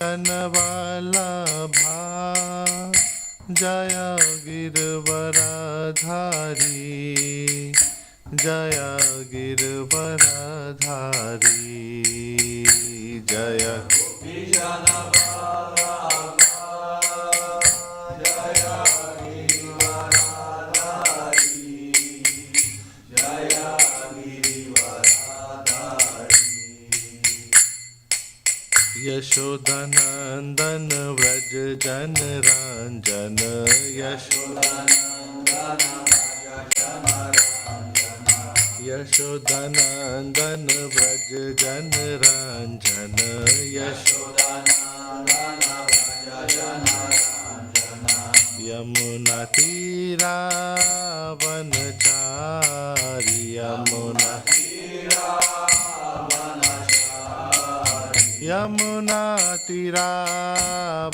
जनवल्लभा जय गिरवरधारी जय गिरवरधारी जय यशोदनंदन व्रज जन रंजन यशोदनंदन व्रज जन रंजन यमुना तीरा वनचारी यमुना तीरा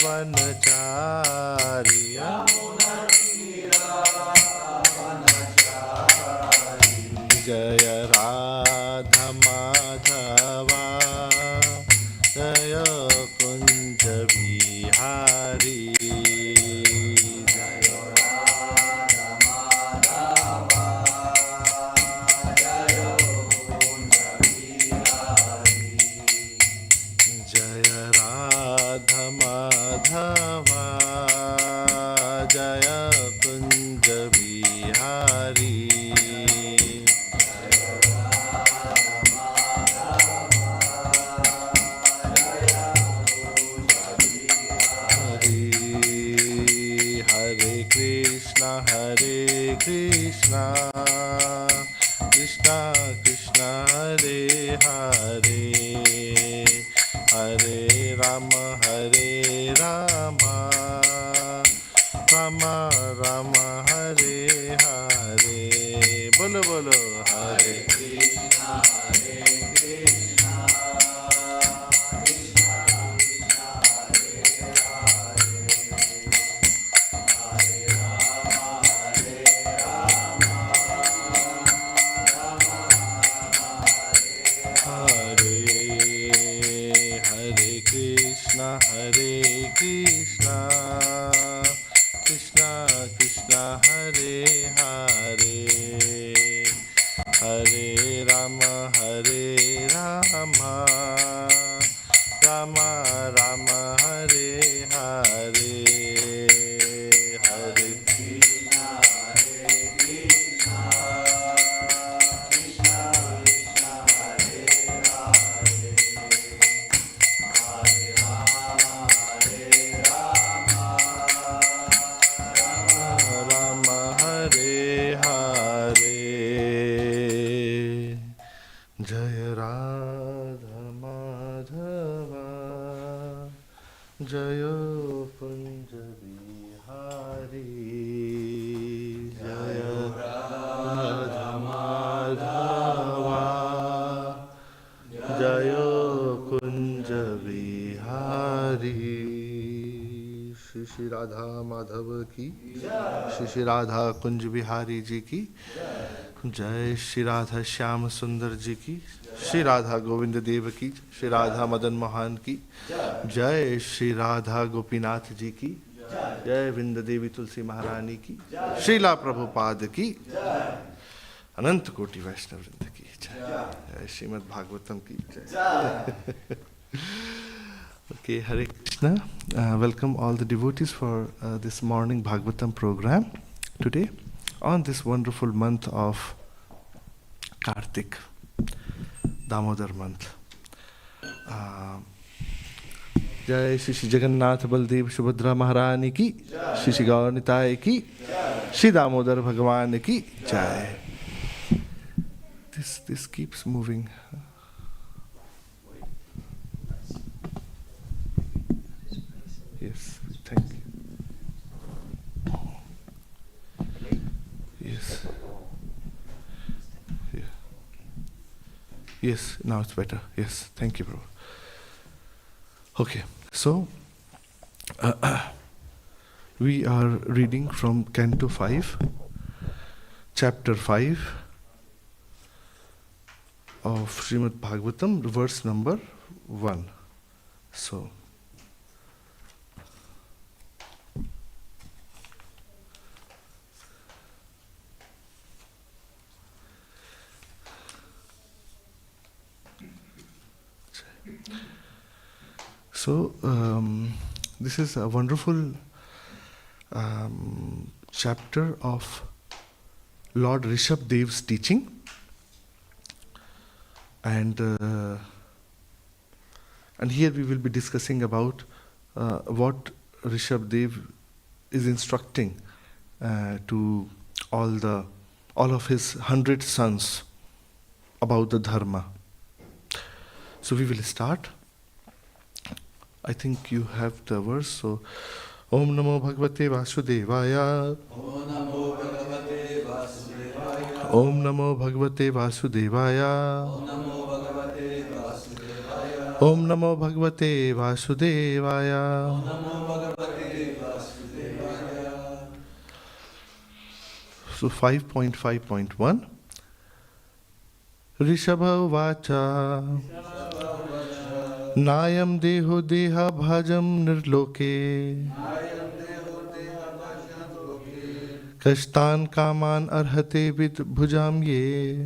वनचारी जय राधा माधवा जय कुंज बिहारी माधवा जय कुंज बिहारी हरे कृष्णा कृष्णा कृष्णा हरे हरे हरे राम राम राम हरे हरे बोलो बोलो हरे कृष्णा कृष्णा कृष्णा कृष्णा हरे हरे हरे राम हरे हरे कृष्णा कृष्णा कृष्णा हरे हरे हरे राम राम राम हरे हरे हरे कृष्णा कृष्णा कृष्णा कृष्णा हरे हरे हरे राम राम हरे हरे जय राधा माधवा जय कुंज बिहारी जय राधा माधवा जय कुंज बिहारी श्री श्री राधा माधव की श्री श्री राधा कुंज बिहारी जी की जय श्री राधा श्याम सुंदर जी की श्री राधा गोविंद देव की श्री राधा मदन मोहन की जय श्री राधा गोपीनाथ जी की जय वृंद देवी तुलसी महारानी की श्रीला प्रभुपाद की अनंत कोटि वैष्णव वृंद की जय श्रीमद् भागवतम की जय Okay, Hare Krishna. Welcome all the devotees for this morning Bhagavatam program today on this wonderful month of Kartik, Damodar month. Jai Shri Shri Jagannath Baldev Subhadra Maharani ki, Shri Shri Gaur Nitai ki, Shri Damodar Bhagavan ki Jai. This keeps moving. Yes, thank you. Yes. Yeah. Yes, now it's better. Yes, thank you, bro. Okay, so we are reading from Canto 5, Chapter 5 of Srimad Bhagavatam, verse number 1. So, So, this is a wonderful chapter of Lord Rishabh Dev's teaching, and here we will be discussing about what Rishabh Dev is instructing to all of his 100 sons about the dharma. So we will start. I think you have the verse. So, Om Namo Bhagavate Vasudevaya. Om Namo Bhagavate Vasudevaya. Om Namo Bhagavate Vasudevaya. So 5.5.1 Rishabha Vacha Nayam Deho Deha Bhajam Nirloke Kashtan Kaman Arhate Vid Bhujam Ye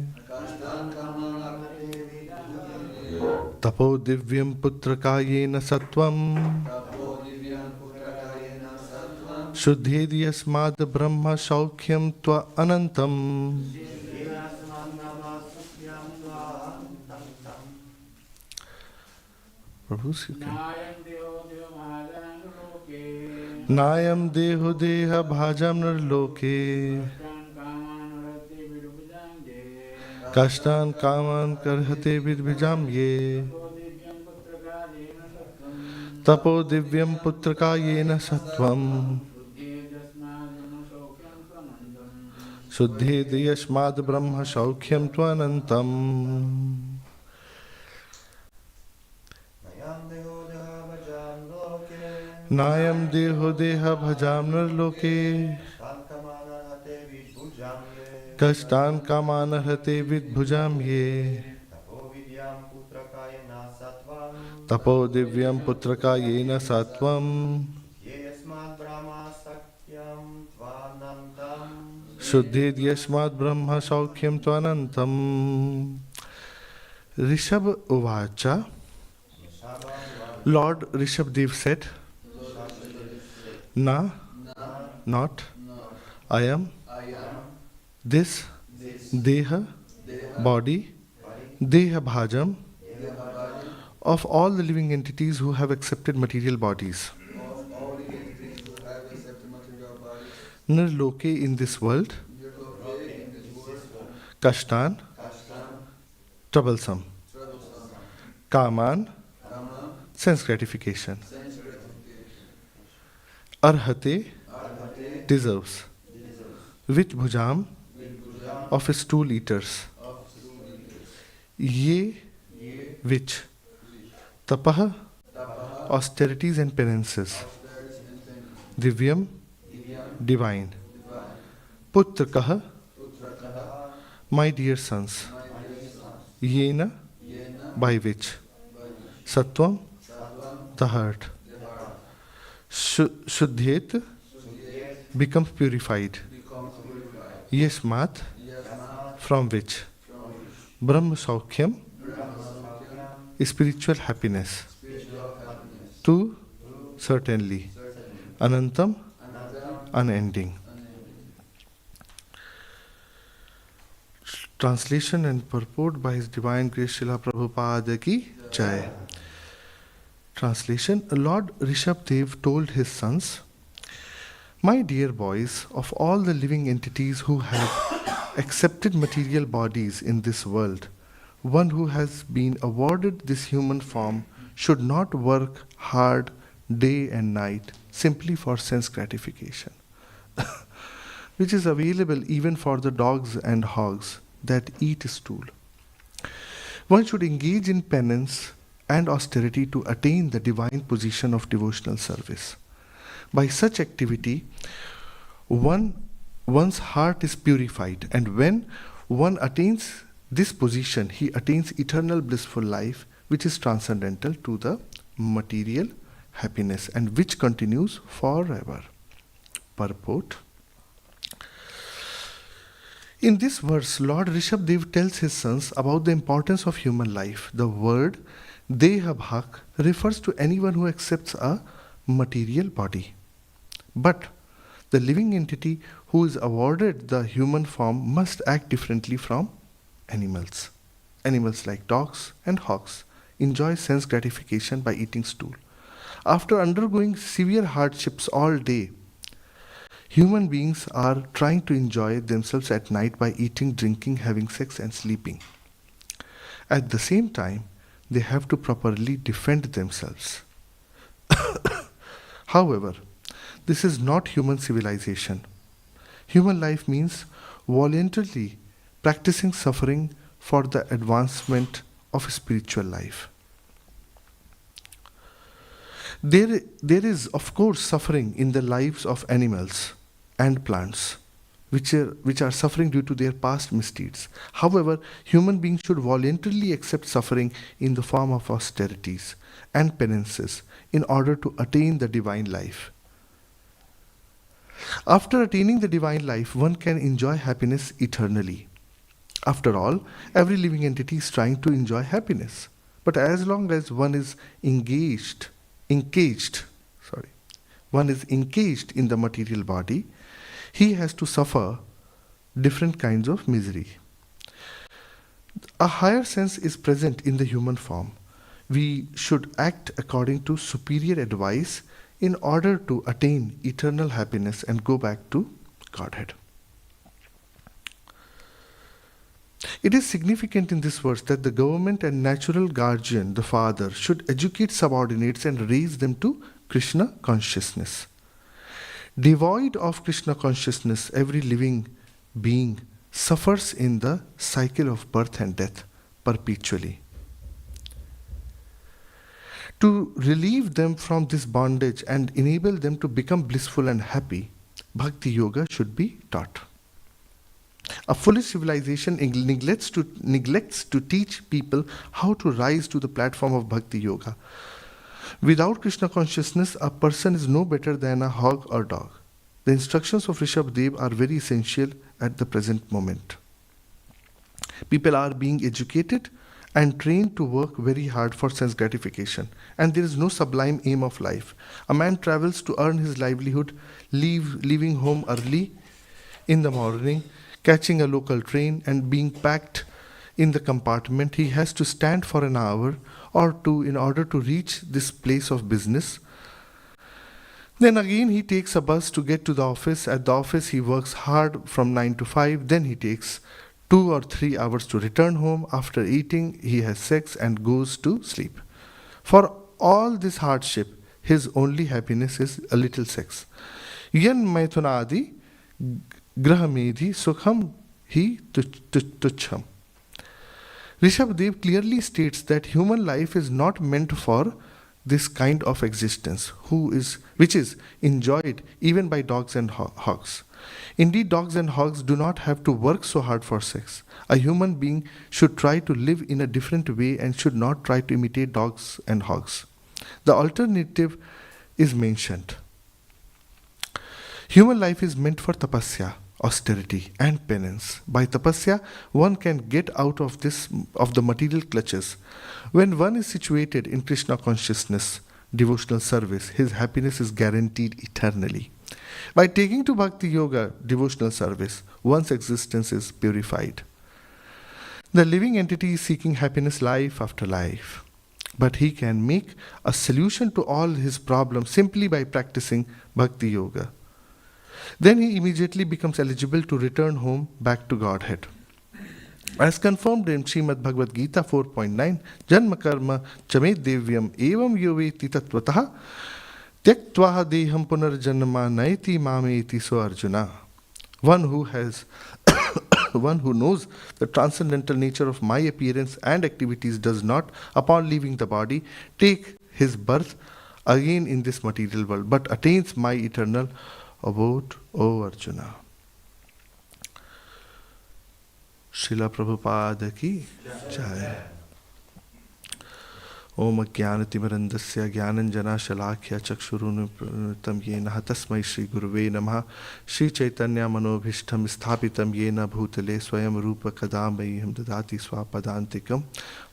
Tapo Divyam Putrakayena Sattvam Shuddhedi Yasmad Brahma Shaukhyam Tva Anantam. Prabhu, you can. Nayam Deho Deha Bhajam Nirloke Kashtan Kaman Karhate Vidbhijam Ye Tapo Divyam Putrakayena Sattvam Shuddhe Diyashmad Brahma Shaukhyam Tvanantam. Nayam Deho Deha Bhajam Nirloke Kashtan Kamana Hate Vidbhujam Ye Tapo Divyam Putrakayena Sattvam Shuddhe Yashmad Brahma Shaukhyam Tvanantam. Rishabh Uvacha. Lord Rishabh Dev said, Na, not, I am, this, Deha, body, Deha Bhajam, of all the living entities who have accepted material bodies. Nirloke, in this world. Kashtan, troublesome. Kaman, sense gratification. Arhate, deserves. Vit Bhujam, of his stool eaters. Ye, which. Tapaha, austerities and penances. Divyam, divine. Putrakaha, my dear sons. Yena, by which. Sattvam, the heart. Shuddhet, becomes purified. Yasmat, from which. Brahma Saukhyam, spiritual happiness. Tu, certainly. Anantam, unending. Translation and purport by His Divine Grace Srila Prabhupada Ki Jai. Translation. Lord Rishabh Dev told his sons, My dear boys, of all the living entities who have accepted material bodies in this world, one who has been awarded this human form should not work hard day and night simply for sense gratification, which is available even for the dogs and hogs that eat stool. One should engage in penance and austerity to attain the divine position of devotional service. By such activity, one's heart is purified, and when one attains this position, he attains eternal blissful life, which is transcendental to the material happiness and which continues forever. Purport. In this verse, Lord Rishabh Dev tells his sons about the importance of human life. The word Deha bhak refers to anyone who accepts a material body. But the living entity who is awarded the human form must act differently from animals. Animals like dogs and hogs enjoy sense gratification by eating stool. After undergoing severe hardships all day, human beings are trying to enjoy themselves at night by eating, drinking, having sex, and sleeping. At the same time, they have to properly defend themselves. However, this is not human civilization. Human life means voluntarily practicing suffering for the advancement of spiritual life. There is, of course, suffering in the lives of animals and plants, which are suffering due to their past misdeeds. However, human beings should voluntarily accept suffering in the form of austerities and penances in order to attain the divine life. After attaining the divine life, one can enjoy happiness eternally. After all, every living entity is trying to enjoy happiness. But as long as one is encaged, one is encaged in the material body, he has to suffer different kinds of misery. A higher sense is present in the human form. We should act according to superior advice in order to attain eternal happiness and go back to Godhead. It is significant in this verse that the government and natural guardian, the father, should educate subordinates and raise them to Krishna consciousness. Devoid of Krishna consciousness, every living being suffers in the cycle of birth and death perpetually. To relieve them from this bondage and enable them to become blissful and happy, Bhakti Yoga should be taught. A foolish civilization neglects to teach people how to rise to the platform of Bhakti Yoga. Without Krishna consciousness, a person is no better than a hog or dog. The instructions of Rishabh Dev are very essential at the present moment. People are being educated and trained to work very hard for sense gratification, and there is no sublime aim of life. A man travels to earn his livelihood, leaving home early in the morning, catching a local train and being packed in the compartment. He has to stand for an hour or two in order to reach this place of business. Then again he takes a bus to get to the office. At the office he works hard from 9 to 5. Then he takes 2 or 3 hours to return home. After eating, he has sex and goes to sleep. For all this hardship, his only happiness is a little sex. Yan maithunadi grahamedhi sukham hi tuchham. Rishabh Dev clearly states that human life is not meant for this kind of existence, which is enjoyed even by dogs and hogs. Indeed, dogs and hogs do not have to work so hard for sex. A human being should try to live in a different way and should not try to imitate dogs and hogs. The alternative is mentioned. Human life is meant for tapasya, austerity, and penance. By tapasya, one can get out of the material clutches. When one is situated in Krishna consciousness, devotional service, his happiness is guaranteed eternally. By taking to Bhakti Yoga, devotional service, one's existence is purified. The living entity is seeking happiness life after life, but he can make a solution to all his problems simply by practicing Bhakti Yoga. Then he immediately becomes eligible to return home back to Godhead. As confirmed in Srimad Bhagavad Gita 4.9, Janma karma chame devyam evam yoveti tattvataha tyaktvaha deham punarjanma naiti mameti so Arjuna. One who knows the transcendental nature of my appearance and activities does not, upon leaving the body, take his birth again in this material world, but attains my eternal abode, O Arjuna. Srila Prabhupada ki jai. Om Jnanatimirandasya Jnananjana Shalakya Chakshurunuttam Yena Tasmai Shri Guruve Namaha. Shri Chaitanya Manobhishtam Sthapitam Yena Bhutale Swayam Rupa Kadambayam Dadati Swapadantikam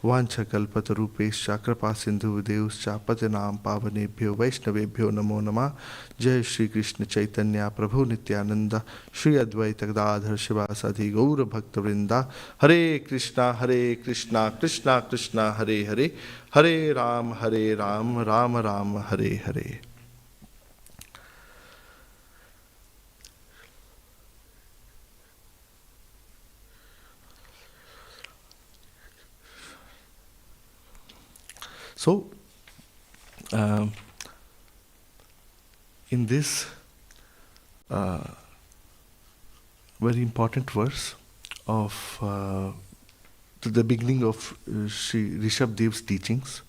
Vancha Kalpatarupescha Krapa Sindhu Deuscha Patanam Pavanebhyo Vaishnavebhyo Namo Nama. Jai Shri Krishna Chaitanya Prabhu Nityananda Shri Advaita Gadadhar Shivasadi Gaura Bhakta Vrinda. Hare Krishna Krishna Krishna Hare Hare Hare Ram Ram Ram Hare Hare. So, in this very important verse of the beginning of Sri Rishabh Dev's teachings,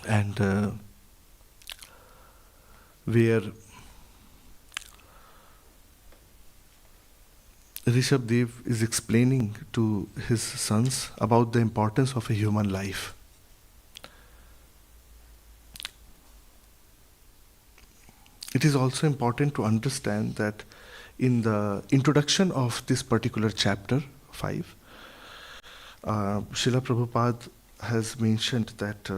and where Rishabh Dev is explaining to his sons about the importance of a human life. It is also important to understand that in the introduction of this particular chapter 5, Srila Prabhupada has mentioned that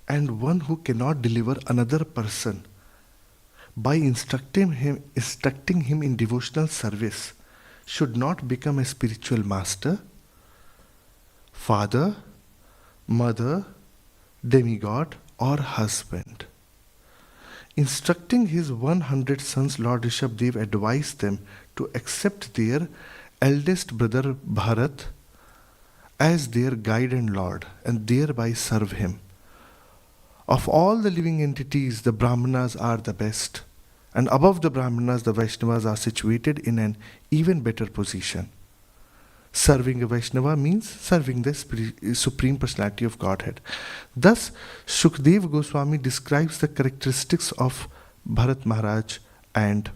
and one who cannot deliver another person by instructing him in devotional service should not become a spiritual master, father, mother, demigod, or husband. Instructing his 100 sons, Lord Rishabhdev advised them to accept their eldest brother Bharat as their guide and lord, and thereby serve him. Of all the living entities, the Brahmanas are the best, and above the Brahmanas, the Vaishnavas are situated in an even better position. Serving a Vaishnava means serving the Supreme Personality of Godhead. Thus, Shukdev Goswami describes the characteristics of Bharat Maharaj and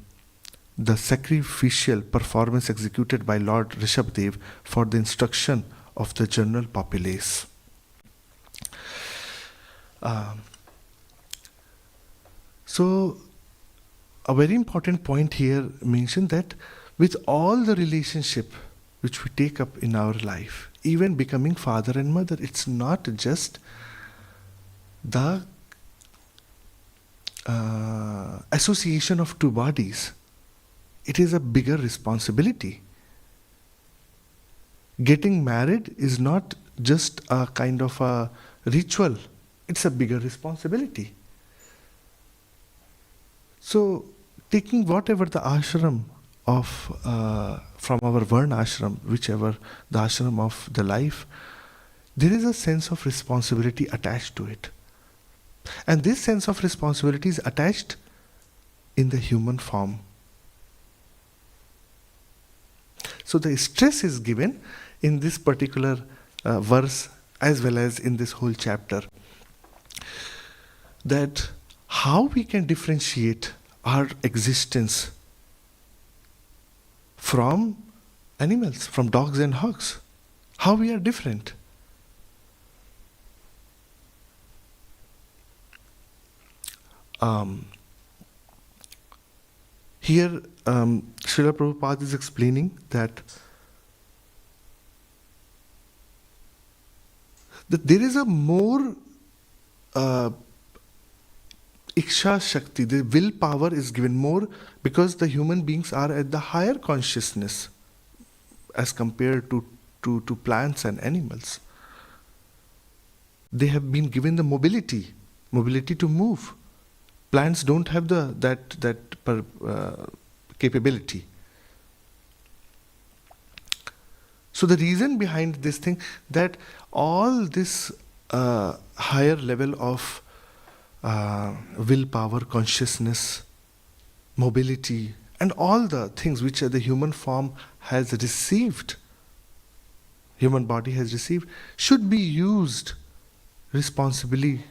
the sacrificial performance executed by Lord Rishabhdev for the instruction of the general populace. So, a very important point here mentioned that with all the relationship which we take up in our life, even becoming father and mother, it's not just the association of two bodies. It is a bigger responsibility. Getting married is not just a kind of a ritual, it's a bigger responsibility. So, taking whatever the ashram of from our Varna ashram, whichever the ashram of the life, there is a sense of responsibility attached to it. And this sense of responsibility is attached in the human form. So the stress is given in this particular verse as well as in this whole chapter, that how we can differentiate our existence from animals, from dogs and hogs. How we are different. Here, Srila Prabhupada is explaining that there is a more Iksha Shakti, the willpower is given more because the human beings are at the higher consciousness as compared to plants and animals. They have been given the mobility to move. Plants don't have that capability. So the reason behind this thing, that all this higher level of willpower, consciousness, mobility, and all the things which the human form has received, human body has received, should be used responsibly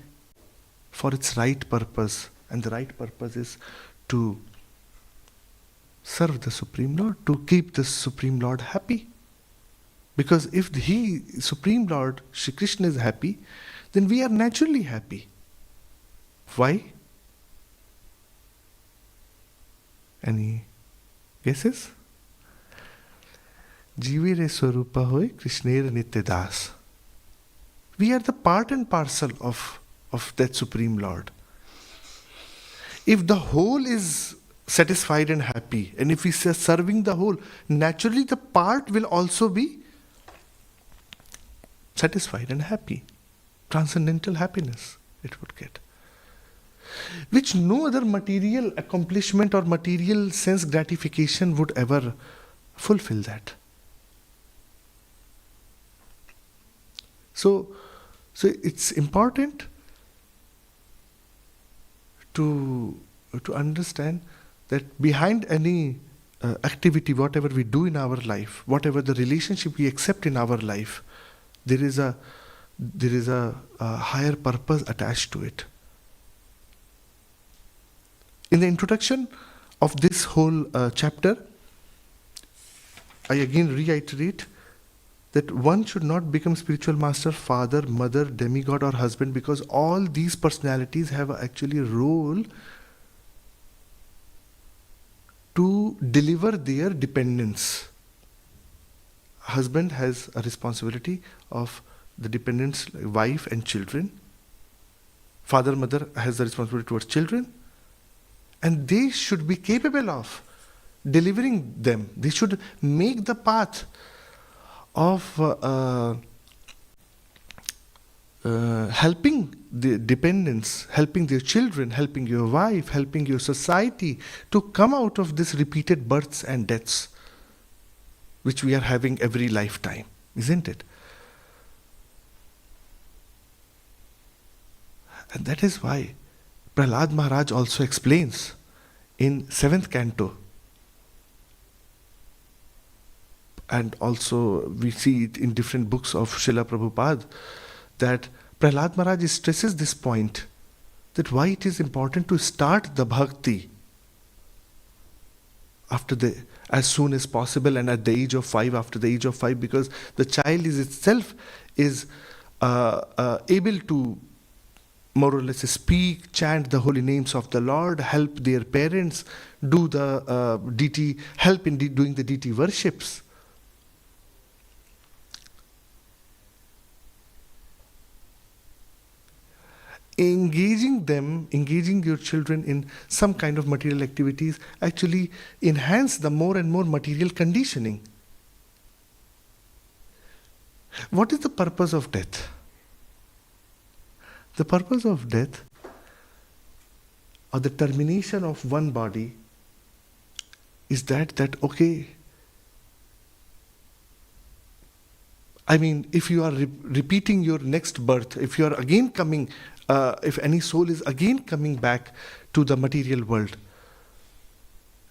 for its right purpose. And the right purpose is to serve the Supreme Lord, to keep the Supreme Lord happy. Because if He, Supreme Lord, Shri Krishna is happy, then we are naturally happy. Why? Any guesses? Jivire Swarupa hoy Krishner Nitya Das. We are the part and parcel of that Supreme Lord. If the whole is satisfied and happy, and if we are serving the whole, naturally the part will also be satisfied and happy. Transcendental happiness it would get, which no other material accomplishment or material sense gratification would ever fulfill that. So it's important to understand that behind any activity, whatever we do in our life, whatever the relationship we accept in our life, there is a higher purpose attached to it. In the introduction of this whole chapter, I again reiterate that one should not become spiritual master, father, mother, demigod or husband, because all these personalities have actually a role to deliver their dependence. Husband has a responsibility of the dependents, like wife and children. Father, mother has the responsibility towards children. And they should be capable of delivering them. They should make the path of helping the dependents, helping their children, helping your wife, helping your society to come out of this repeated births and deaths which we are having every lifetime, isn't it? And that is why Prahlad Maharaj also explains in 7th canto, and also we see it in different books of Srila Prabhupada, that Prahlad Maharaj stresses this point, that why it is important to start the bhakti as soon as possible, and at the age of 5, after the age of 5, because the child itself is able to more or less speak, chant the holy names of the Lord, help their parents, do the deity, help in doing the deity worships. Engaging your children in some kind of material activities actually enhance the more and more material conditioning. What is the purpose of death? The purpose of death, or the termination of one body, is that okay, I mean, if you are repeating your next birth, if you are again coming, if any soul is again coming back to the material world,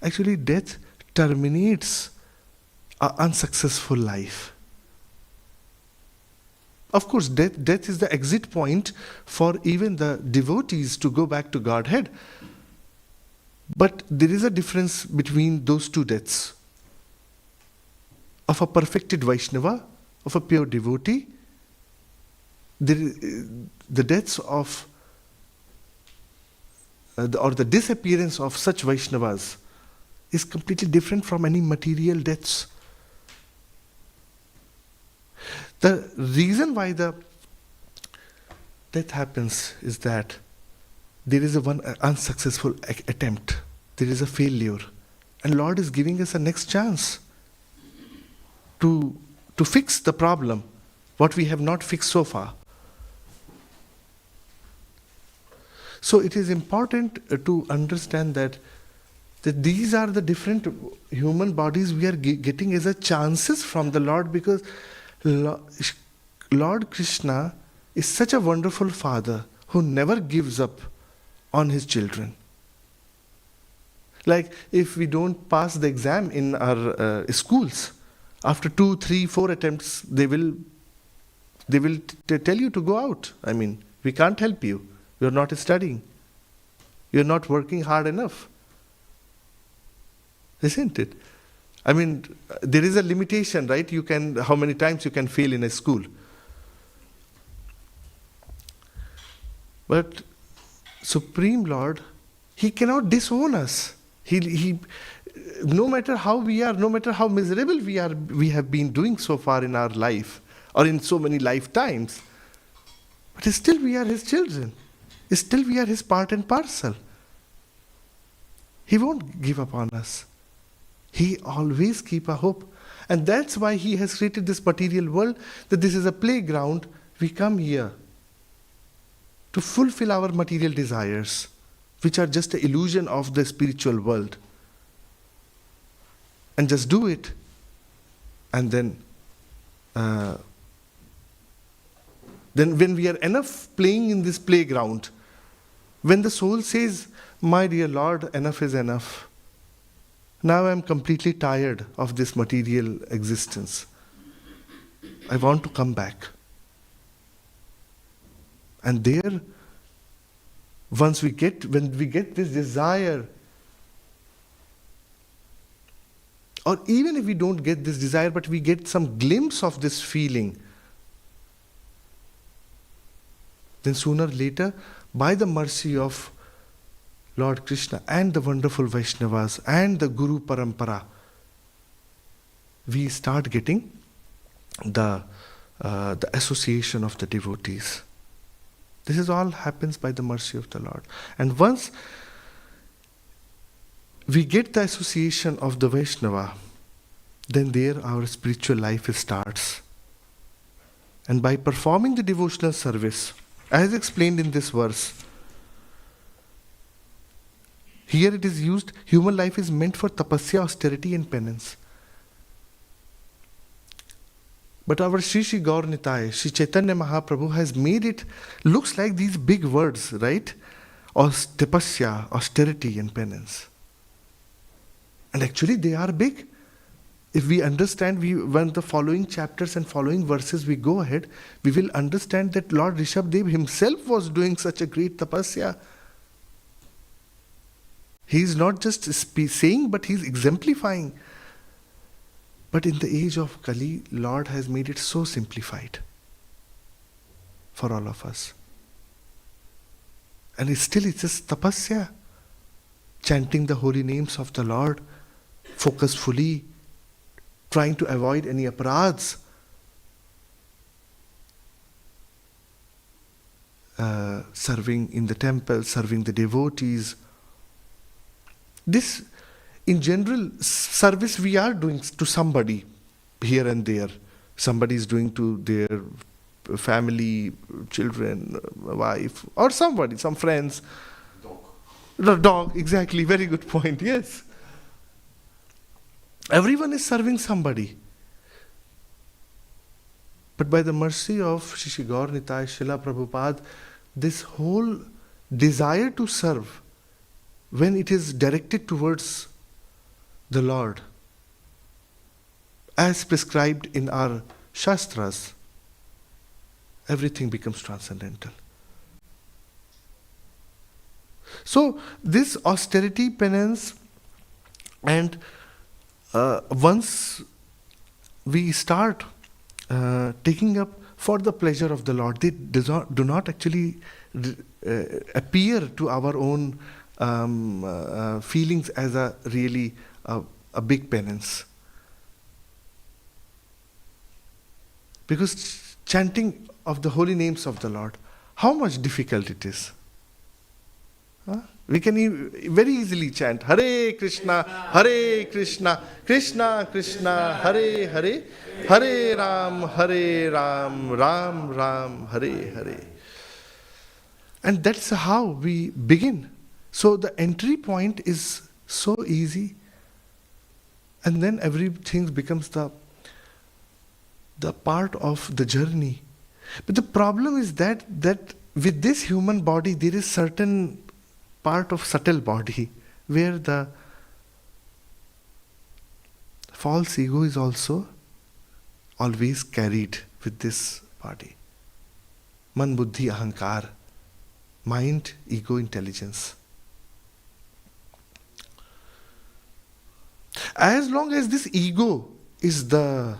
actually death terminates an unsuccessful life. Of course, death is the exit point for even the devotees to go back to Godhead. But there is a difference between those two deaths. Of a perfected Vaishnava, of a pure devotee, the deaths of, or the disappearance of such Vaishnavas is completely different from any material deaths. The reason why the death happens is that there is one unsuccessful attempt. There is a failure. And Lord is giving us a next chance to fix the problem, what we have not fixed so far. So it is important to understand that these are the different human bodies we are getting as a chances from the Lord, because Lord Krishna is such a wonderful father who never gives up on his children. Like if we don't pass the exam in our schools, after 2, 3, 4 attempts, they will tell you to go out. I mean, we can't help you. You're not studying. You're not working hard enough. isn't it? I mean, there is a limitation, right? You can, how many times you can fail in a school. But Supreme Lord, He cannot disown us. He, no matter how we are, no matter how miserable we have been doing so far in our life, or in so many lifetimes, but still we are His children. Still we are His part and parcel. He won't give up on us. He always keep a hope. And that's why He has created this material world, that this is a playground. We come here to fulfill our material desires, which are just an illusion of the spiritual world. And just do it. And then when we are enough playing in this playground, when the soul says, my dear Lord, enough is enough. Now I am completely tired of this material existence. I want to come back. And there, when we get this desire, or even if we don't get this desire, but we get some glimpse of this feeling, then sooner or later, by the mercy of Lord Krishna and the wonderful Vaishnavas and the Guru Parampara, we start getting the association of the devotees. This is all happens by the mercy of the Lord. And once we get the association of the Vaishnava, then there our spiritual life starts. And by performing the devotional service, as explained in this verse, here it is used, human life is meant for tapasya, austerity and penance. But our Sri Sri Gaur Nitai, Sri Chaitanya Mahaprabhu has made it, looks like these big words, right? Tapasya, austerity and penance. And actually they are big. If we understand, when the following chapters and following verses we go ahead, we will understand that Lord Rishabhdev himself was doing such a great tapasya. He is not just saying, but he is exemplifying. But in the age of Kali, Lord has made it so simplified for all of us. And it's just tapasya, chanting the holy names of the Lord, focusfully, trying to avoid any aparadhs, serving in the temple, serving the devotees. This, in general, service we are doing to somebody here and there. Somebody is doing to their family, children, wife, or somebody, some friends. The dog, exactly, very good point, yes. Everyone is serving somebody. But by the mercy of Shri Shri Gaur Nitai, Srila Prabhupada, this whole desire to serve, when it is directed towards the Lord, as prescribed in our Shastras, everything becomes transcendental. So, this austerity, penance, and once we start taking up for the pleasure of the Lord, they do not actually appear to our own feelings as a really a big penance. Because chanting of the holy names of the Lord, how much difficult it is. We can very easily chant Hare Krishna, Krishna Krishna, Hare Hare, Hare Ram, Ram Ram, Hare Hare. And that's how we begin. So the entry point is so easy, and then everything becomes the part of the journey. But the problem is that with this human body, there is certain part of subtle body where the false ego is also always carried with this body. Man, buddhi, ahankar, mind, ego, intelligence. As long as this ego is the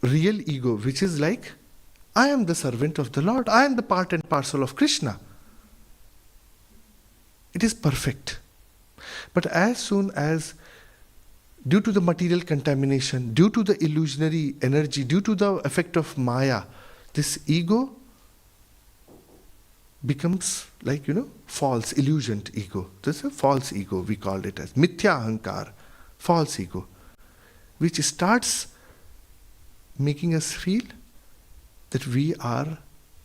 real ego, which is like, I am the servant of the Lord, I am the part and parcel of Krishna, it is perfect. But as soon as, due to the material contamination, due to the illusionary energy, due to the effect of Maya, this ego becomes like, false, illusioned ego. This is a false ego, we call it as mithya ahankar, false ego, which starts making us feel that we are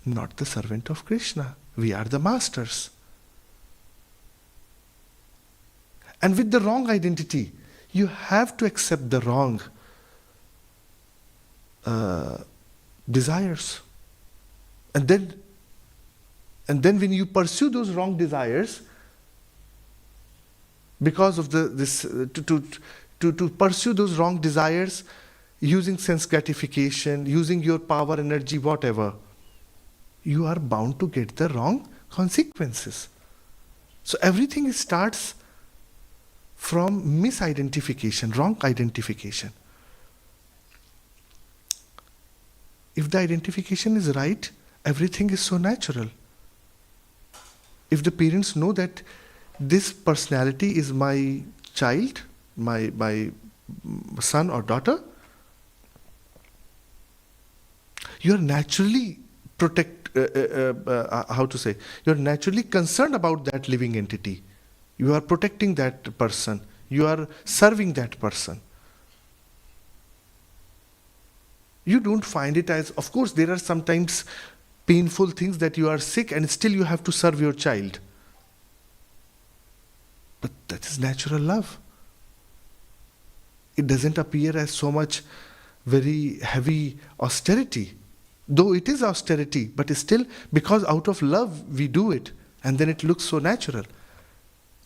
not the servant of Krishna, we are the masters. And with the wrong identity, you have to accept the wrong desires. And then when you pursue those wrong desires, because of to pursue those wrong desires, using sense gratification, using your power, energy, whatever, you are bound to get the wrong consequences. So everything starts from misidentification, wrong identification. If the identification is right, everything is so natural. If the parents know that this personality is my child, my son or daughter, you are naturally you're naturally concerned about that living entity. You are protecting that person. You are serving that person. You don't find it as, of course, there are sometimes painful things that you are sick and still you have to serve your child. But that is natural love. It doesn't appear as so much very heavy austerity. Though it is austerity, but still, because out of love we do it, and then it looks so natural.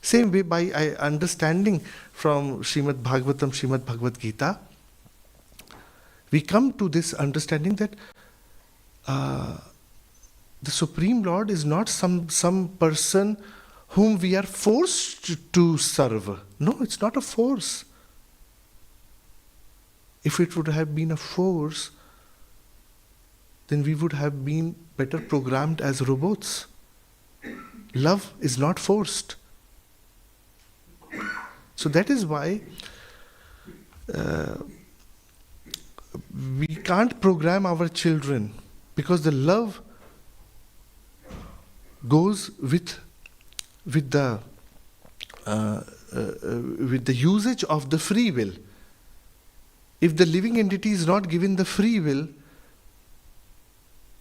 Same way, by understanding from Srimad Bhagavatam, Srimad Bhagavad Gita, we come to this understanding that the Supreme Lord is not some person whom we are forced to serve. No, it's not a force. If it would have been a force, then we would have been better programmed as robots. Love is not forced. So that is why we can't program our children, because the love goes with the usage of the free will. If the living entity is not given the free will,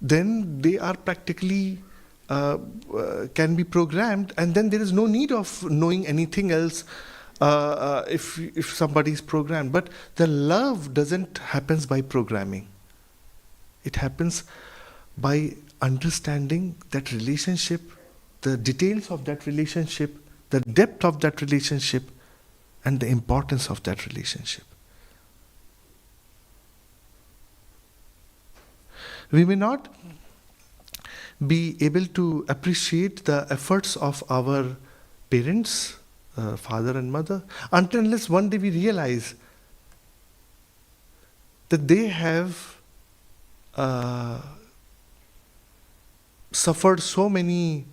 then they are practically can be programmed, and then there is no need of knowing anything else if somebody is programmed. But the love doesn't happen by programming. It happens by understanding that relationship, the details of that relationship, the depth of that relationship, and the importance of that relationship. We may not be able to appreciate the efforts of our parents, father and mother, until unless one day we realize that they have suffered so many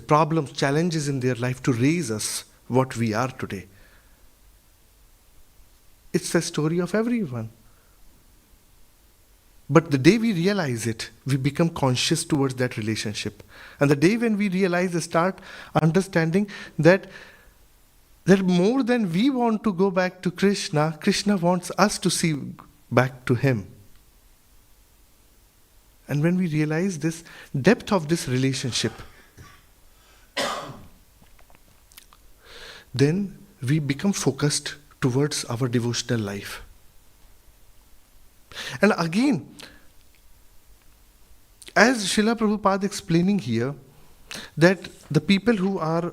problems, challenges in their life to raise us what we are today. It's the story of everyone. But the day we realize it, we become conscious towards that relationship. And the day when we realize, start understanding that more than we want to go back to Krishna, Krishna wants us to see back to Him. And when we realize this depth of this relationship, then we become focused towards our devotional life. And again, as Srila Prabhupada explaining here, that the people who are,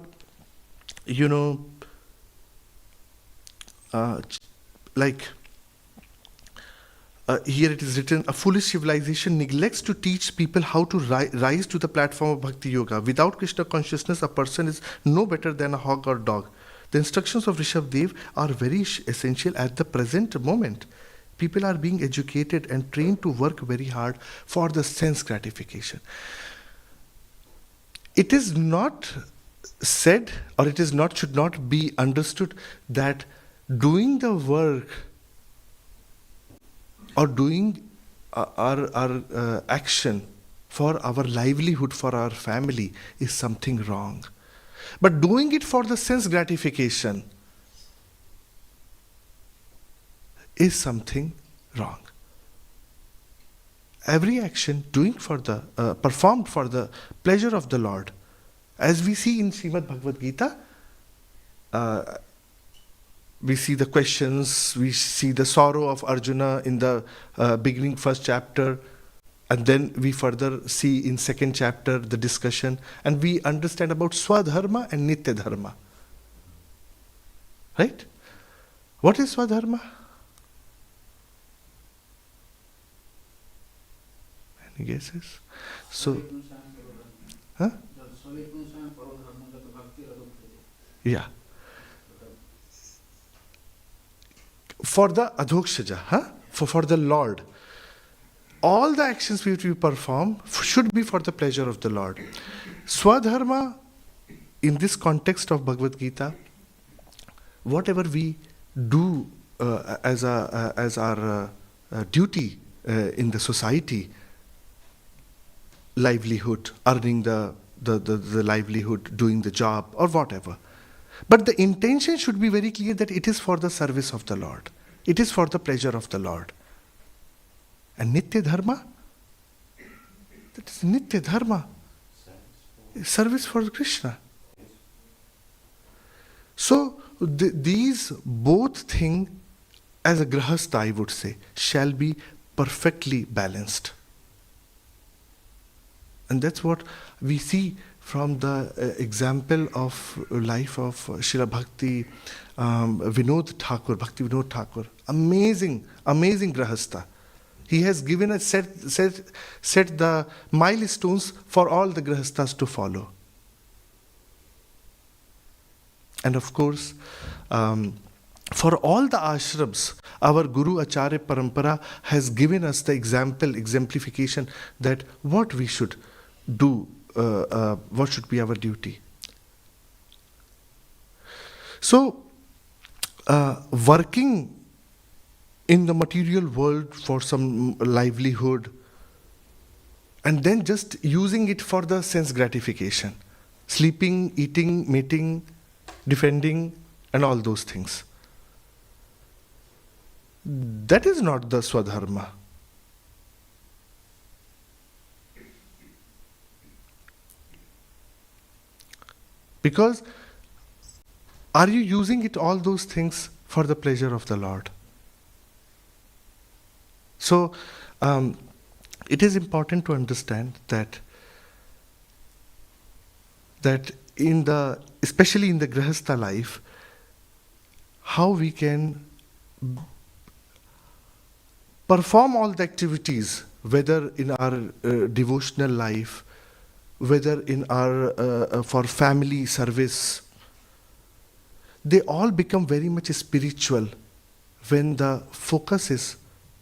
here it is written, a foolish civilization neglects to teach people how to rise to the platform of Bhakti Yoga. Without Krishna consciousness, a person is no better than a hog or dog. The instructions of Rishabh Dev are very essential at the present moment. People are being educated and trained to work very hard for the sense gratification. It is not said, or it is not, should not be understood that doing the work or doing our action for our livelihood, for our family, is something wrong. But doing it for the sense gratification is something wrong. Every action doing for the performed for the pleasure of the Lord, as we see in Srimad Bhagavad Gita, we see the questions, we see the sorrow of Arjuna in the beginning first chapter, and then we further see in second chapter the discussion, and we understand about Swadharma and Nitya Dharma. Right? What is Swadharma? Any guesses? So, huh? Yeah. For the Adhokshaja, huh? For the Lord. All the actions which we perform should be for the pleasure of the Lord. Swadharma, in this context of Bhagavad Gita, whatever we do as our duty in the society, livelihood, earning the livelihood, doing the job, or whatever. But the intention should be very clear that it is for the service of the Lord. It is for the pleasure of the Lord. And Nitya Dharma, that is Nitya Dharma, service for Krishna. So these both things, as a grahastha I would say, shall be perfectly balanced. And that's what we see from the example of life of Srila Bhakti Vinod Thakur. Amazing grahastha. He has given us set the milestones for all the grahasthas to follow. And of course, for all the ashrams, our Guru Acharya Parampara has given us the exemplification that what we should do, what should be our duty. So, working in the material world for some livelihood, and then just using it for the sense gratification, sleeping, eating, mating, defending, and all those things. That is not the Swadharma. Because are you using it, all those things, for the pleasure of the Lord? So, it is important to understand that especially in the grahastha life, how we can perform all the activities, whether in our devotional life, whether in our for family service, they all become very much spiritual when the focus is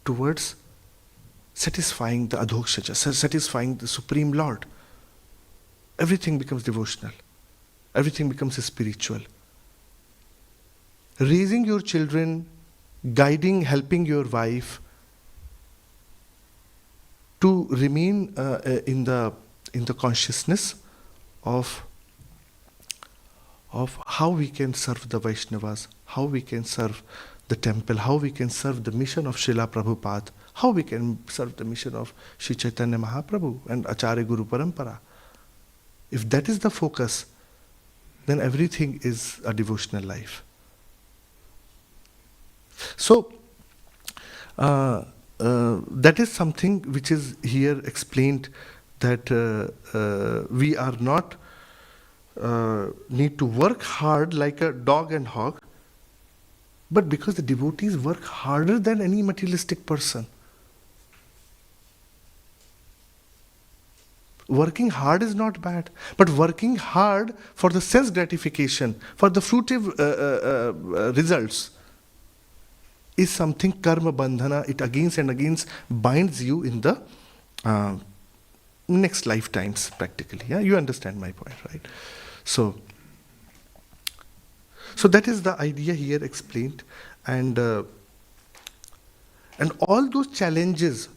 towards satisfying the Adhokshaja, satisfying the Supreme Lord. Everything becomes devotional. Everything becomes spiritual. Raising your children, guiding, helping your wife to remain in the consciousness of how we can serve the Vaishnavas, how we can serve the temple, how we can serve the mission of Srila Prabhupada, how we can serve the mission of Sri Chaitanya Mahaprabhu and Acharya Guru Parampara. If that is the focus, then everything is a devotional life. So, that is something which is here explained, that we are not need to work hard like a dog and hog, but because the devotees work harder than any materialistic person. Working hard is not bad, but working hard for the sense gratification, for the fruitive results, is something karma bandhana. It against and against binds you in the next lifetimes, practically. Yeah, you understand my point, right? So that is the idea here explained, and all those challenges,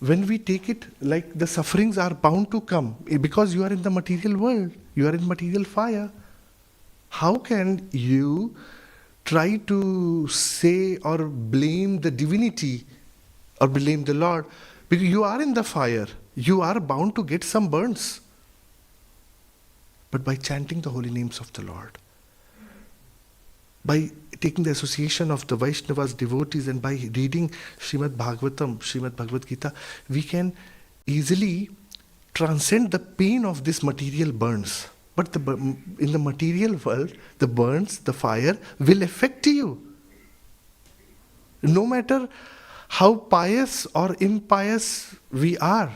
when we take it, like the sufferings are bound to come because you are in the material world, you are in material fire. How can you try to say or blame the divinity or blame the Lord? Because you are in the fire, you are bound to get some burns. But by chanting the holy names of the Lord, by taking the association of the Vaishnavas, devotees, and by reading Srimad Bhagavatam, Srimad Bhagavad Gita, we can easily transcend the pain of this material burns. But in the material world, the burns, the fire will affect you. No matter how pious or impious we are.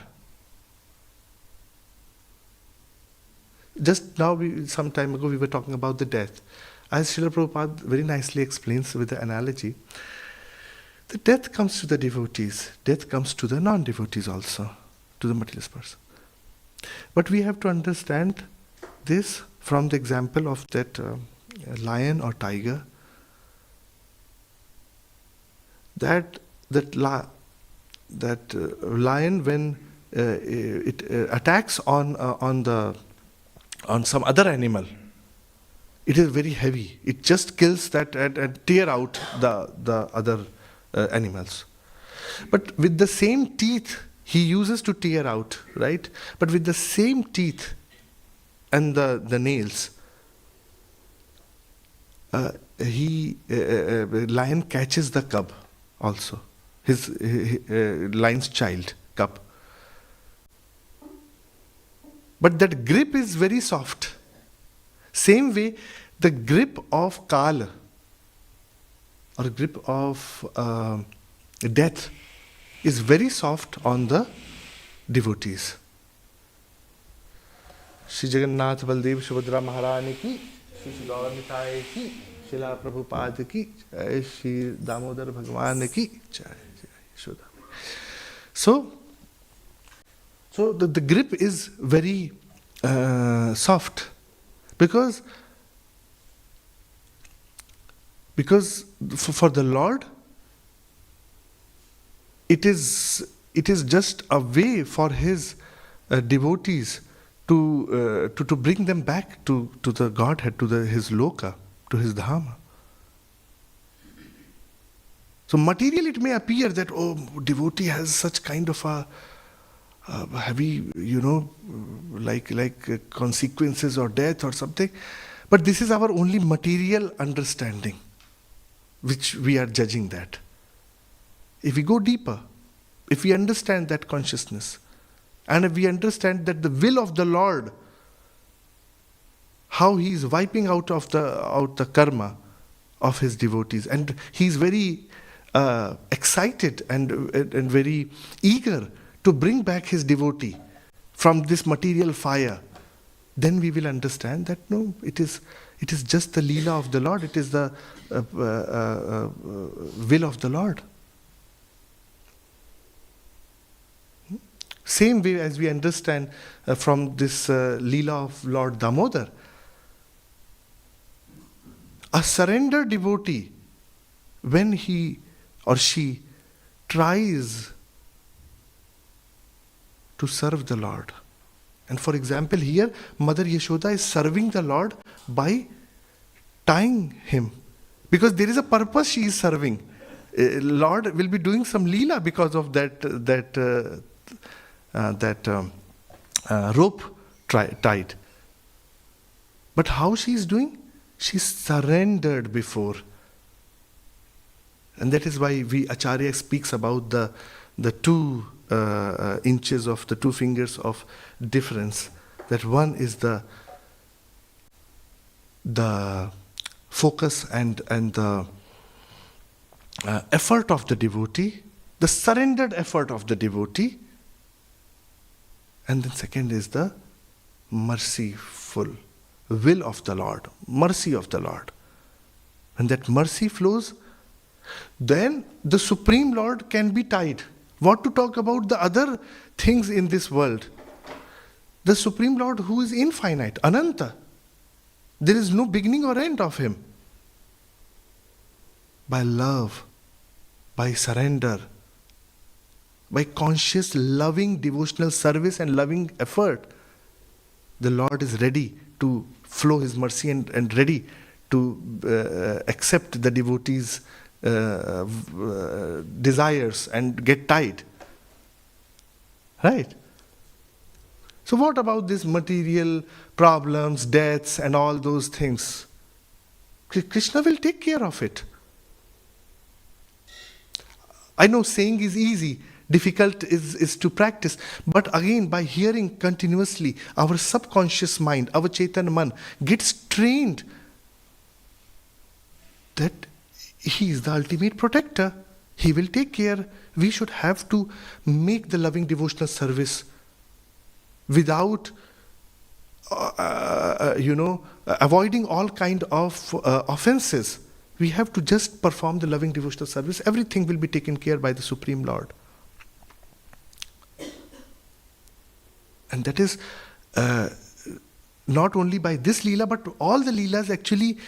Just now, some time ago, we were talking about the death. As Srila Prabhupada very nicely explains with the analogy, the death comes to the devotees, death comes to the non-devotees also, to the materialist person. But we have to understand this from the example of that lion or tiger, that lion, when it attacks on some other animal, it is very heavy. It just kills that and tear out the other animals. But with the same teeth he uses to tear out, right? But with the same teeth and the nails, lion catches the cub also, his lion's child, cub. But that grip is very soft. Same way, the grip of Kala or grip of death is very soft on the devotees. Shri Jagannath Baldev Subhadra Maharani ki, Shri Gaur Nitai ki, Srila Prabhupada ki, Shri Damodar Bhagwan ki, So the grip is very soft. Because for the Lord, it is just a way for His devotees to bring them back to the Godhead, to His loka, to His dhama. So material, it may appear that, oh, devotee has such kind of a heavy, like consequences or death or something. But this is our only material understanding, which we are judging that. If we go deeper, if we understand that consciousness, and if we understand that the will of the Lord, how He is wiping out the karma of His devotees, and He is very excited and very eager to bring back His devotee from this material fire, then we will understand that no, it is just the Leela of the Lord, it is the will of the Lord. Same way as we understand from this Leela of Lord Damodar, a surrendered devotee, when he or she tries to serve the Lord. And for example, here, Mother Yashoda is serving the Lord by tying him. Because there is a purpose she is serving. Lord will be doing some leela because of that rope tied. But how she is doing? She surrendered before. And that is why Acharya speaks about the 2 inches of the 2 fingers of difference. That one is the focus and the effort of the devotee, the surrendered effort of the devotee, And then second is the merciful will of the Lord, mercy of the Lord. When that mercy flows, then the Supreme Lord can be tied. What to talk about the other things in this world? The Supreme Lord who is infinite, Ananta. There is no beginning or end of Him. By love, by surrender, by conscious, loving, devotional service and loving effort, the Lord is ready to flow His mercy and ready to accept the devotees' desires and get tied. Right? So what about these material problems, deaths and all those things? Krishna will take care of it. I know saying is easy, difficult is to practice. But again, by hearing continuously, our subconscious mind, our Chaitanya Man, gets trained that He is the ultimate protector. He will take care. We should have to make the loving devotional service without, avoiding all kind of offenses. We have to just perform the loving devotional service. Everything will be taken care by the Supreme Lord. And that is not only by this Leela, but all the Leelas actually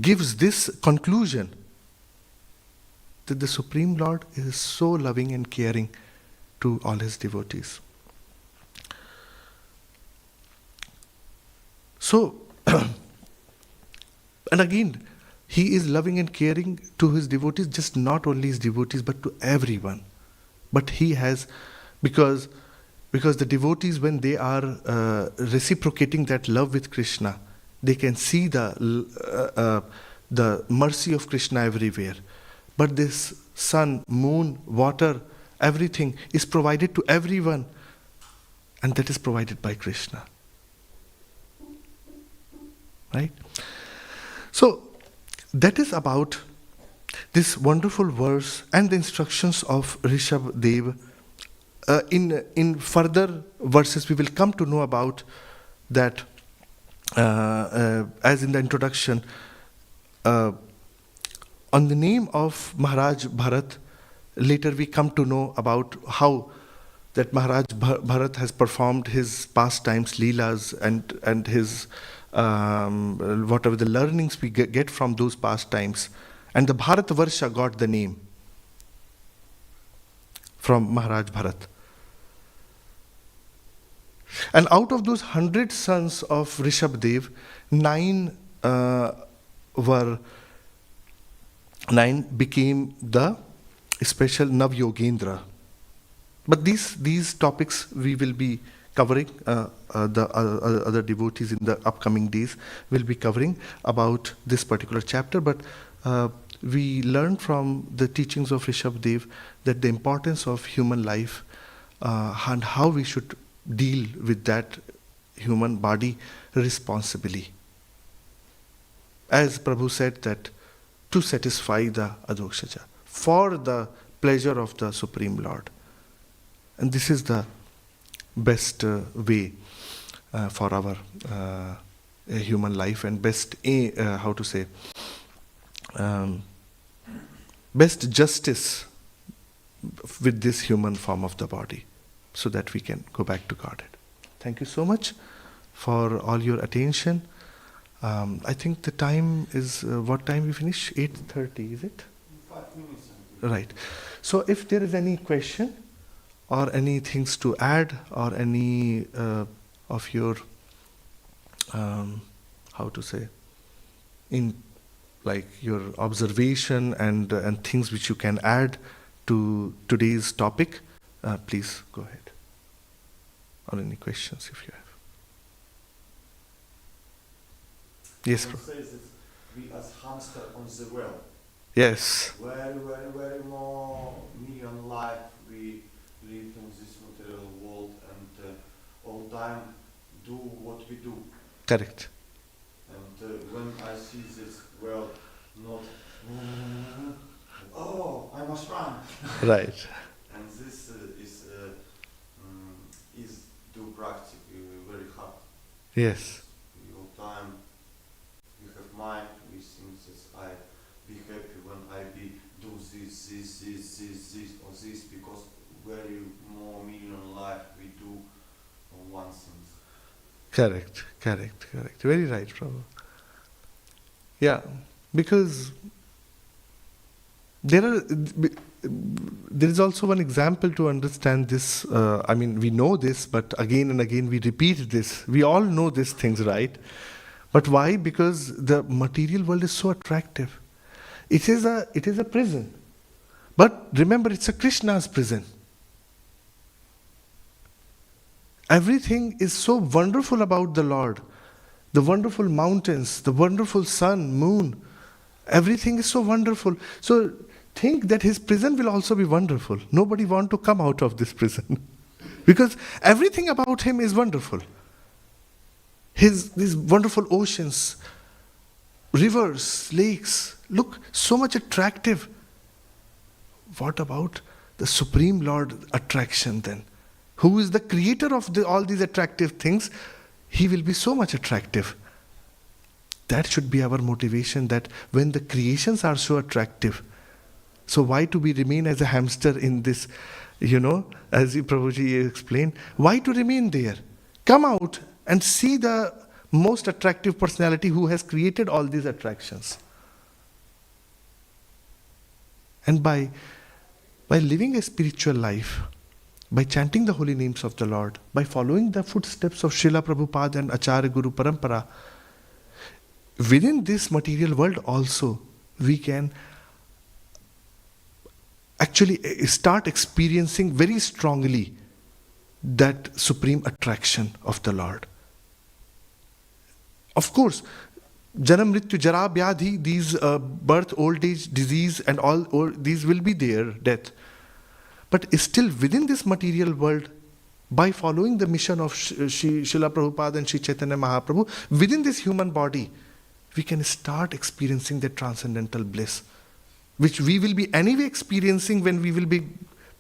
gives this conclusion that the Supreme Lord is so loving and caring to all His devotees. So, and again, He is loving and caring to His devotees, just not only His devotees, but to everyone. But He has, because the devotees, when they are reciprocating that love with Krishna, they can see the mercy of Krishna everywhere. But this sun, moon, water, everything is provided to everyone, and that is provided by Krishna. Right? So, that is about this wonderful verse and the instructions of Rishabh Dev. In further verses, we will come to know about that, as in the introduction, on the name of Maharaj Bharat. Later we come to know about how that Maharaj Bharat has performed his pastimes, leelas, and his whatever the learnings we get from those pastimes. And the Bharat Varsha got the name from Maharaj Bharat. And out of those 100 sons of Rishabh Dev, 9 became the special Nav-Yogendra. But these topics we will be covering, the other devotees in the upcoming days will be covering about this particular chapter. But we learn from the teachings of Rishabh Dev that the importance of human life and how we should deal with that human body responsibly. As Prabhu said, that to satisfy the Adhokshaja, for the pleasure of the Supreme Lord. And this is the best way for our human life, and best, best justice with this human form of the body, so that we can go back to Godhead. Thank you so much for all your attention. I think the time is, what time we finish? 8:30, is it? 5 minutes. Right. So if there is any question or any things to add, or any of your, in like your observation and things which you can add to today's topic, please go ahead. Or any questions if you have. Yes, It bro. says that we as hamster on the well. Yes. Very, very, very more million life we live in this material world, and all time do what we do. Correct. And when I see this well, not oh, I must run. Right. And this is Yes. We all time we have mind, we think that I be happy when I be do this or this because very more million life we do on one thing. Correct. Very right, Prabhu. Yeah, because there is also one example to understand this. I mean, we know this, but again and again we repeat this. We all know these things, right? But why? Because the material world is so attractive. It is a prison. But remember, it's a Krishna's prison. Everything is so wonderful about the Lord. The wonderful mountains, the wonderful sun, moon, everything is so wonderful. So think that his prison will also be wonderful. Nobody want to come out of this prison. Because everything about him is wonderful. These wonderful oceans, rivers, lakes, look, so much attractive. What about the Supreme Lord attraction then? Who is the creator of all these attractive things? He will be so much attractive. That should be our motivation, that when the creations are so attractive, so why to remain as a hamster in this, as Prabhuji explained, why to remain there? Come out and see the most attractive personality who has created all these attractions. And by living a spiritual life, by chanting the holy names of the Lord, by following the footsteps of Srila Prabhupada and Acharya Guru Parampara, within this material world also, we can actually start experiencing very strongly that supreme attraction of the Lord. Of course, Janam, Mrityu, Jara, Vyadhi, these birth, old age, disease and all these will be there, death. But still within this material world, by following the mission of Srila Prabhupada and Sri Chaitanya Mahaprabhu, within this human body, we can start experiencing the transcendental bliss, which we will be anyway experiencing when we will be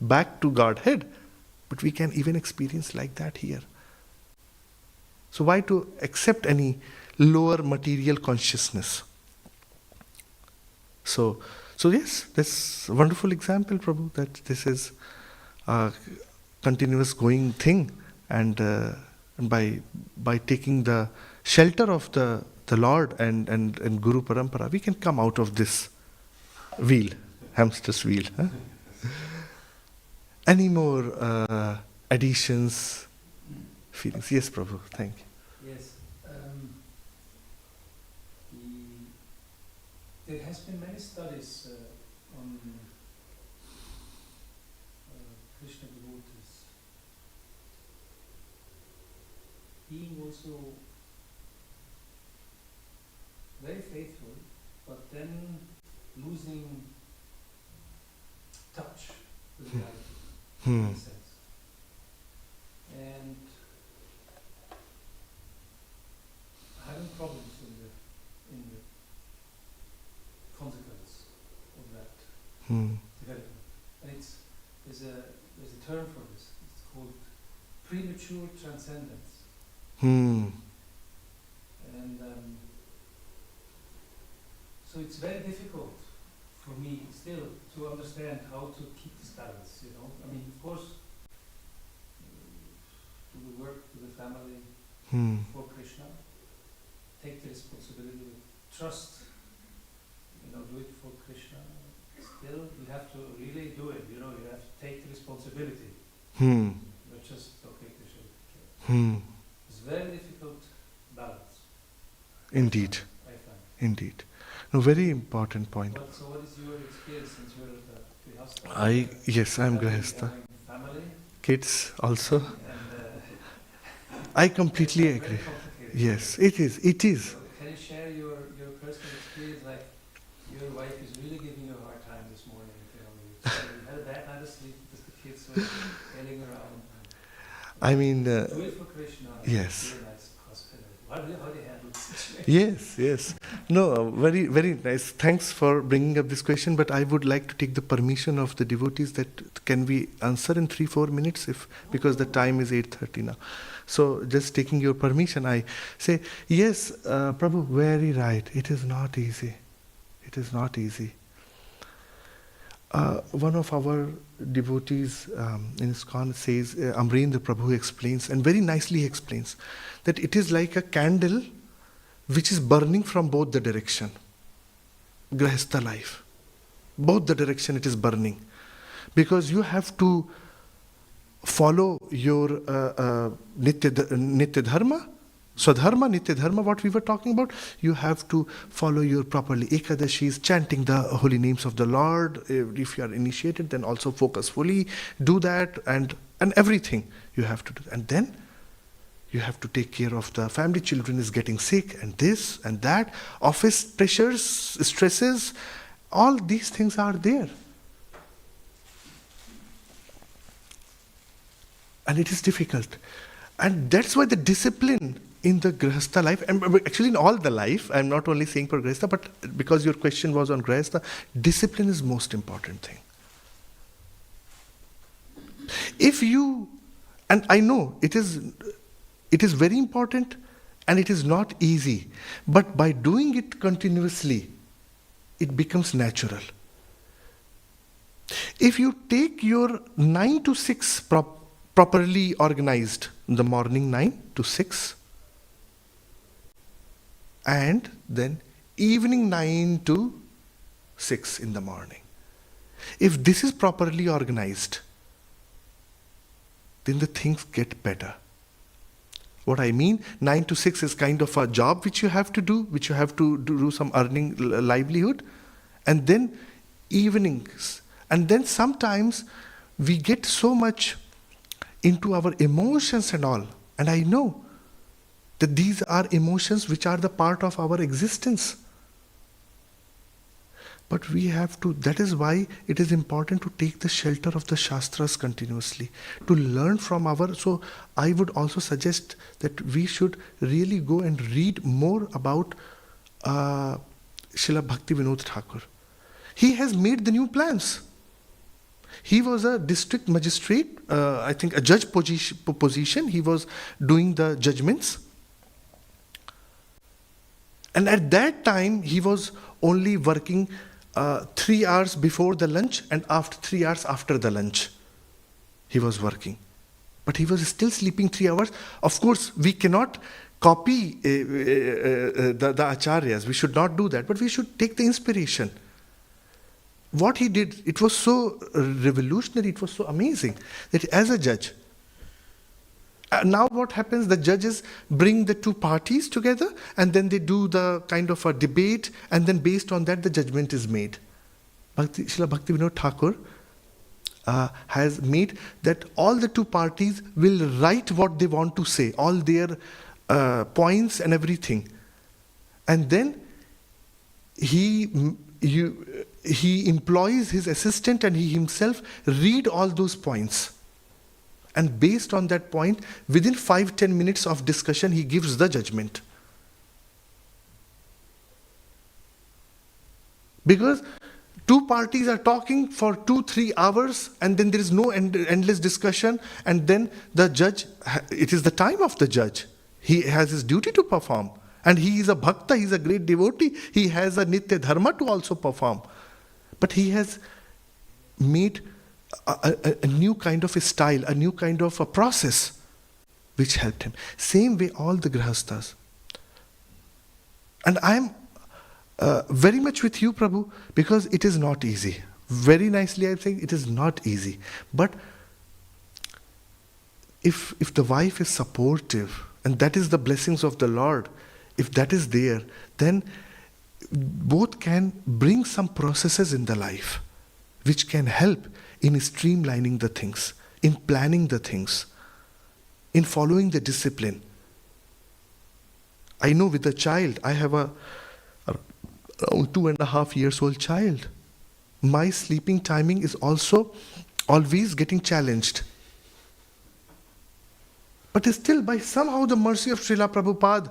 back to Godhead. But we can even experience like that here. So why to accept any lower material consciousness? So yes, that's a wonderful example, Prabhu, that this is a continuous going thing, and by taking the shelter of the Lord and Guru Parampara, we can come out of this wheel, hamster's wheel. Huh? Any more additions, feelings? Yes, Prabhu, thank you. Yes. There has been many studies on Krishna devotees being also very faithful, but then losing touch with reality, in a sense. And having problems in the consequence of that development. And there's a term for this. It's called premature transcendence. And so it's very difficult for me still to understand how to keep this balance, I mean, of course, do the work, do the family for Krishna, take the responsibility, trust, do it for Krishna. Still, you have to really do it, you have to take the responsibility. Not just, okay, Krishna. It's a very difficult balance. Indeed. I find. Indeed. No, very important point. So what is your experience since you're a Grihastha? Yes, I'm Grihastha. Family? Kids also. And, I completely agree. Yes, it is. So can you share your personal experience? Like, your wife is really giving you a hard time this morning. You had a bad night of sleep because the kids were yelling around. I mean, do it for Krishna. yes. Realize hospitality. how do you handle the situation? Yes. No, very, very nice. Thanks for bringing up this question, but I would like to take the permission of the devotees that can we answer in 3-4 minutes because the time is 8:30 now. So just taking your permission, I say, yes, Prabhu, very right. It is not easy. It is not easy. One of our devotees in ISKCON says, Amrendra Prabhu explains, and very nicely explains, that it is like a candle which is burning from both the direction. Grahastha life. Both the direction it is burning. Because you have to follow your Nitya Dharma, Swadharma, Nitya Dharma, what we were talking about. You have to follow your properly. Ekadashi is chanting the holy names of the Lord. If you are initiated, then also focus fully. Do that and everything you have to do. And then you have to take care of the family. Children is getting sick and this and that. Office pressures, stresses, all these things are there. And it is difficult. And that's why the discipline in the Grihastha life, and actually in all the life, I'm not only saying for Grihastha, but because your question was on Grihastha, discipline is most important thing. If you, and I know it is very important and it is not easy, but by doing it continuously, it becomes natural. If you take your 9 to 6 properly organized, in the morning 9 to 6, and then evening 9 to 6 in the morning. If this is properly organized, then the things get better. What I mean, 9 to 6 is kind of a job which you have to do some earning livelihood, and then evenings. And then sometimes we get so much into our emotions and all. And I know that these are emotions which are the part of our existence. But we have to, that is why it is important to take the shelter of the Shastras continuously, to learn from so I would also suggest that we should really go and read more about Srila Bhaktivinoda Thakur. He has made the new plans. He was a district magistrate, I think a judge position. He was doing the judgments. And at that time, he was only working 3 hours before the lunch and after 3 hours after the lunch. He was working. But he was still sleeping 3 hours. Of course, we cannot copy the acharyas. We should not do that. But we should take the inspiration. What he did, it was so revolutionary, it was so amazing that as a judge, now what happens, the judges bring the two parties together and then they do the kind of a debate, and then based on that the judgment is made. Srila Bhaktivinoda Thakur has made that all the two parties will write what they want to say, all their points and everything. And then he employs his assistant and he himself read all those points. And based on that point, within 5-10 minutes of discussion, he gives the judgment. Because two parties are talking for 2-3 hours and then there is no endless discussion, and then the judge, it is the time of the judge. He has his duty to perform. And he is a bhakta, he is a great devotee. He has a nitya dharma to also perform. But he has made a new kind of a style, a new kind of a process which helped him. Same way all the grihasthas. And I am very much with you, Prabhu, because it is not easy. Very nicely I am saying it is not easy. But if the wife is supportive, and that is the blessings of the Lord, if that is there, then both can bring some processes in the life which can help in streamlining the things, in planning the things, in following the discipline. I know with a child, I have a around 2.5 years old child. My sleeping timing is also always getting challenged. But still, by somehow the mercy of Srila Prabhupada,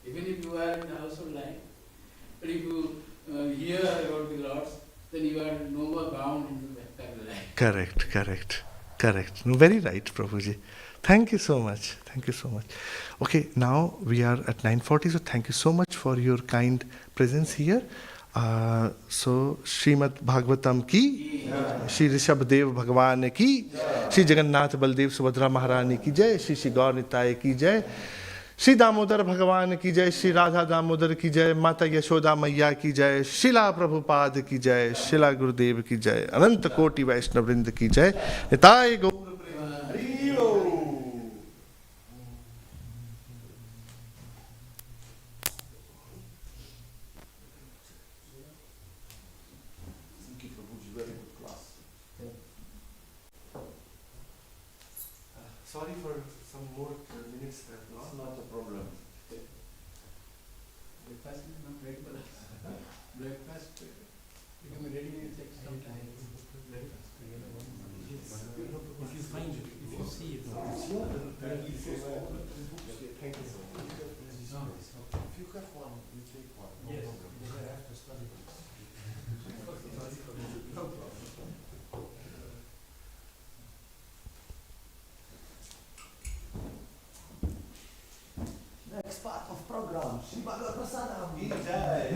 Even if you are in the household life, but if you hear about the Lord's, then you are no more bound into that parallel life. Correct. No, very right, Prabhuji. Thank you so much. Okay, now we are at 9:40, so thank you so much for your kind presence here. So, Srimad Bhagavatam ki, Shri Rishabhdev Bhagavan ki, Shri Jagannath Baldev Subhadra Maharani ki jai, Shri Gaur Nitai ki jai, Shri Damodar भगवान की जय, श्री राधा दामोदर की जय, माता यशोदा मैया की जय, शिला प्रभुपाद की जय, शिला गुरुदेव की जय, अनंत कोटि वैष्णव वृंद की जय, निताय गौर Premanand. Sorry for some more minutes. It's not a problem. Breakfast is not ready, but breakfast becoming ready will take some time. If you find it, if you see it. Thank you so much. If you have one, you take one. No Yes, problem. because I have to study. No problem. Next part of program, Shri Bhagavad Prasadam. Ki jai.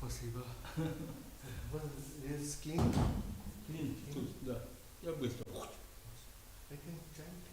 Спасибо. Skiing? Да. Я быстро. I can chant.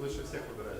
Лучше всех выбирать.